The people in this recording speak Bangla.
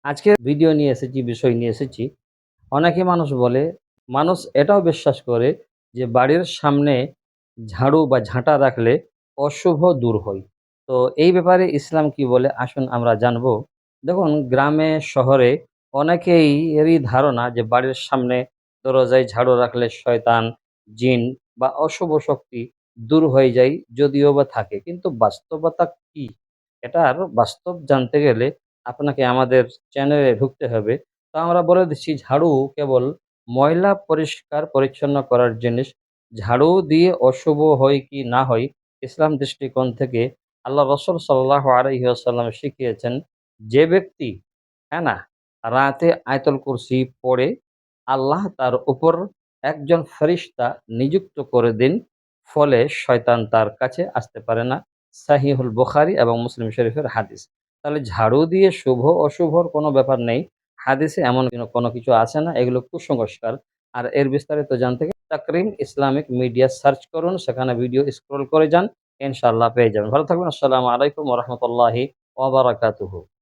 আজকে ভিডিও নিয়ে এসেছি, বিষয় নিয়ে এসেছি। অনেকে মানুষ বলে, মানুষ এটাও বিশ্বাস করে যে বাড়ির সামনে ঝাড়ু বা ঝাঁটা রাখলে অশুভ দূর হয়। তো এই ব্যাপারে ইসলাম কি বলে আসুন আমরা জানবো। দেখুন, গ্রামে শহরে অনেকেই এরই ধারণা যে বাড়ির সামনে দরজায় ঝাড়ু রাখলে শয়তান, জিন বা অশুভ শক্তি দূর হয়ে যায়, যদিও বা থাকে। কিন্তু বাস্তবতা কি? এটার বাস্তব জানতে গেলে আপনাকে আমাদের চ্যানেলে ঢুকতে হবে। তো আমরা বলে দিচ্ছি, ঝাড়ু কেবল ময়লা পরিষ্কার পরিচ্ছন্ন করার জিনিস। ঝাড়ু দিয়ে অশুভ হয় কি না হয়, ইসলাম দৃষ্টিকোণ থেকে আল্লাহ রসুল সাল্লাহ আলাইহি ওয়াসাল্লাম শিখিয়েছেন, যে ব্যক্তি, হ্যাঁ না, রাতে আয়তুল কুরসি পড়ে আল্লাহ তার উপর একজন ফেরেশতা নিযুক্ত করে দিন, ফলে শয়তান তার কাছে আসতে পারে না। সাহিহুল বুখারী এবং মুসলিম শরীফের হাদিস। তাহলে ঝাড়ু দিয়ে শুভ অশুভর কোনো ব্যাপার নেই। হাদিসে এমন কোনো কিছু আছে না, এগুলো কুসংস্কার। আর এর বিস্তারিত জানতে তাকরিম ইসলামিক মিডিয়া সার্চ করুন, সেখানে ভিডিও স্ক্রল করে যান, ইনশাআল্লাহ পেয়ে যাবেন। ভালো থাকবেন। আসসালামু আলাইকুম ওয়া রাহমাতুল্লাহি ওয়া বারাকাতুহু।